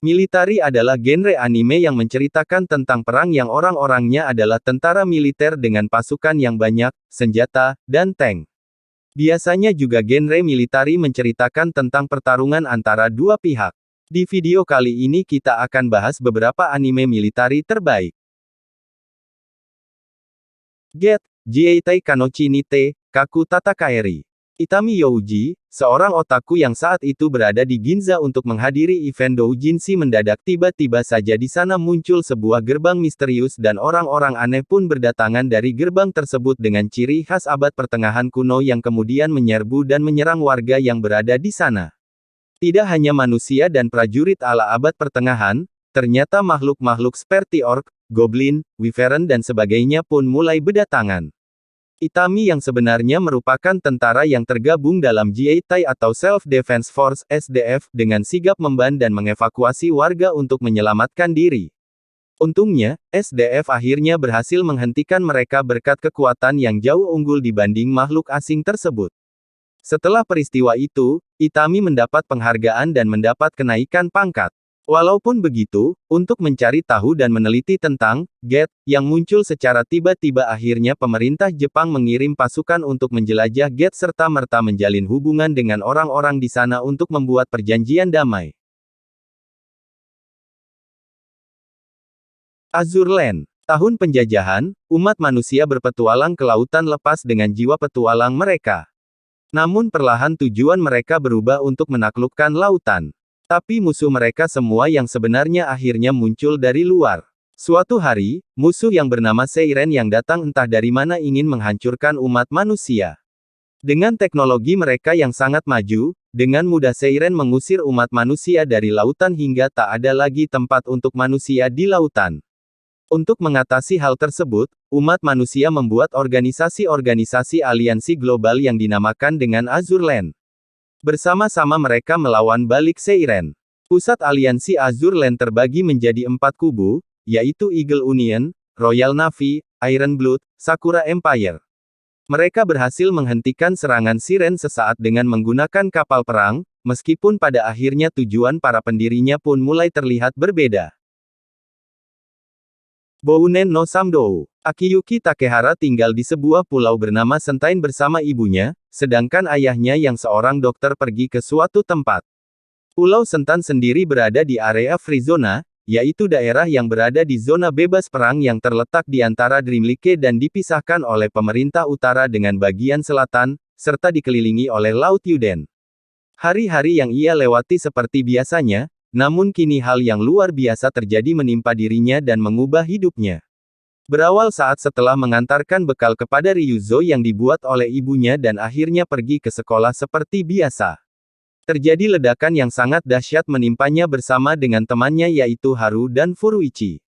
Militari adalah genre anime yang menceritakan tentang perang yang orang-orangnya adalah tentara militer dengan pasukan yang banyak, senjata, dan tank. Biasanya juga genre militari menceritakan tentang pertarungan antara dua pihak. Di video kali ini kita akan bahas beberapa anime militari terbaik. Get, Jieitai Kanochi ni te, Kaku Tatakaeri. Itami Youji, seorang otaku yang saat itu berada di Ginza untuk menghadiri event doujinshi mendadak tiba-tiba saja di sana muncul sebuah gerbang misterius dan orang-orang aneh pun berdatangan dari gerbang tersebut dengan ciri khas abad pertengahan kuno yang kemudian menyerbu dan menyerang warga yang berada di sana. Tidak hanya manusia dan prajurit ala abad pertengahan, ternyata makhluk-makhluk seperti orc, goblin, wyvern dan sebagainya pun mulai berdatangan. Itami yang sebenarnya merupakan tentara yang tergabung dalam Jieitai atau Self-Defense Force (SDF) dengan sigap memban dan mengevakuasi warga untuk menyelamatkan diri. Untungnya, SDF akhirnya berhasil menghentikan mereka berkat kekuatan yang jauh unggul dibanding makhluk asing tersebut. Setelah peristiwa itu, Itami mendapat penghargaan dan mendapat kenaikan pangkat. Walaupun begitu, untuk mencari tahu dan meneliti tentang Get yang muncul secara tiba-tiba akhirnya pemerintah Jepang mengirim pasukan untuk menjelajah Get serta merta menjalin hubungan dengan orang-orang di sana untuk membuat perjanjian damai. Azure Land. Tahun penjajahan, umat manusia berpetualang ke lautan lepas dengan jiwa petualang mereka. Namun perlahan tujuan mereka berubah untuk menaklukkan lautan. Tapi musuh mereka semua yang sebenarnya akhirnya muncul dari luar. Suatu hari, musuh yang bernama Seiren yang datang entah dari mana ingin menghancurkan umat manusia. Dengan teknologi mereka yang sangat maju, dengan mudah Seiren mengusir umat manusia dari lautan hingga tak ada lagi tempat untuk manusia di lautan. Untuk mengatasi hal tersebut, umat manusia membuat organisasi-organisasi aliansi global yang dinamakan dengan Azure Land. Bersama-sama mereka melawan balik Seiren. Pusat aliansi Azure Land terbagi menjadi 4 kubu, yaitu Eagle Union, Royal Navy, Iron Blood, Sakura Empire. Mereka berhasil menghentikan serangan Siren sesaat dengan menggunakan kapal perang, meskipun pada akhirnya tujuan para pendirinya pun mulai terlihat berbeda. Bounen no Samdou. Akiyuki Takehara tinggal di sebuah pulau bernama Sentain bersama ibunya, sedangkan ayahnya yang seorang dokter pergi ke suatu tempat. Pulau Sentan sendiri berada di area free zona, yaitu daerah yang berada di zona bebas perang yang terletak di antara Dreamlike dan dipisahkan oleh pemerintah utara dengan bagian selatan, serta dikelilingi oleh Laut Yuden. Hari-hari yang ia lewati seperti biasanya, namun kini hal yang luar biasa terjadi menimpa dirinya dan mengubah hidupnya. Berawal saat setelah mengantarkan bekal kepada Ryuzo yang dibuat oleh ibunya dan akhirnya pergi ke sekolah seperti biasa. Terjadi ledakan yang sangat dahsyat menimpanya bersama dengan temannya yaitu Haru dan Furuichi.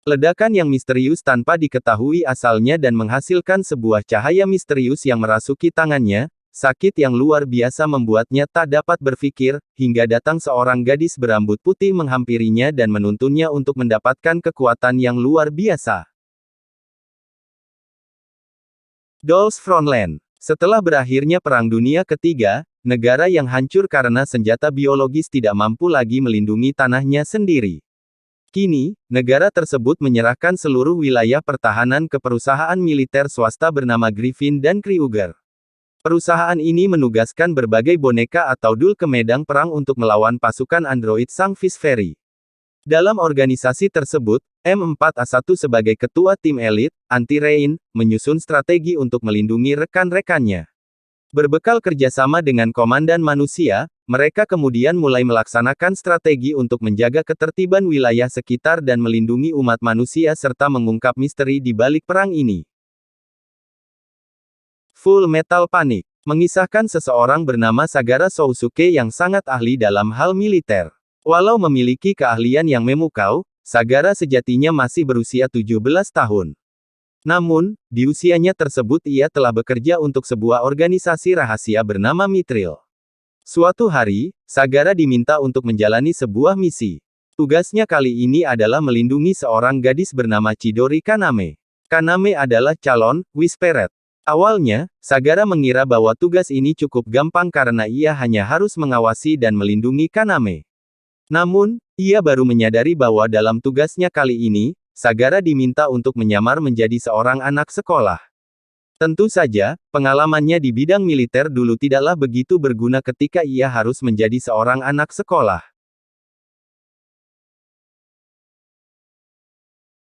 Ledakan yang misterius tanpa diketahui asalnya dan menghasilkan sebuah cahaya misterius yang merasuki tangannya. Sakit yang luar biasa membuatnya tak dapat berpikir, hingga datang seorang gadis berambut putih menghampirinya dan menuntunnya untuk mendapatkan kekuatan yang luar biasa. Dolls Frontland. Setelah berakhirnya Perang Dunia Ketiga, negara yang hancur karena senjata biologis tidak mampu lagi melindungi tanahnya sendiri. Kini, negara tersebut menyerahkan seluruh wilayah pertahanan ke perusahaan militer swasta bernama Griffin dan Kreuger. Perusahaan ini menugaskan berbagai boneka atau doll ke medang perang untuk melawan pasukan android Sang Fish Fairy. Dalam organisasi tersebut, M4A1 sebagai ketua tim elit, anti-Rain, menyusun strategi untuk melindungi rekan-rekannya. Berbekal kerjasama dengan komandan manusia, mereka kemudian mulai melaksanakan strategi untuk menjaga ketertiban wilayah sekitar dan melindungi umat manusia serta mengungkap misteri di balik perang ini. Full Metal Panic mengisahkan seseorang bernama Sagara Sousuke yang sangat ahli dalam hal militer. Walau memiliki keahlian yang memukau, Sagara sejatinya masih berusia 17 tahun. Namun, di usianya tersebut ia telah bekerja untuk sebuah organisasi rahasia bernama Mithril. Suatu hari, Sagara diminta untuk menjalani sebuah misi. Tugasnya kali ini adalah melindungi seorang gadis bernama Chidori Kaname. Kaname adalah calon Whispered. Awalnya, Sagara mengira bahwa tugas ini cukup gampang karena ia hanya harus mengawasi dan melindungi Kaname. Namun, Ia baru menyadari bahwa dalam tugasnya kali ini, Sagara diminta untuk menyamar menjadi seorang anak sekolah. Tentu saja, pengalamannya di bidang militer dulu tidaklah begitu berguna ketika ia harus menjadi seorang anak sekolah.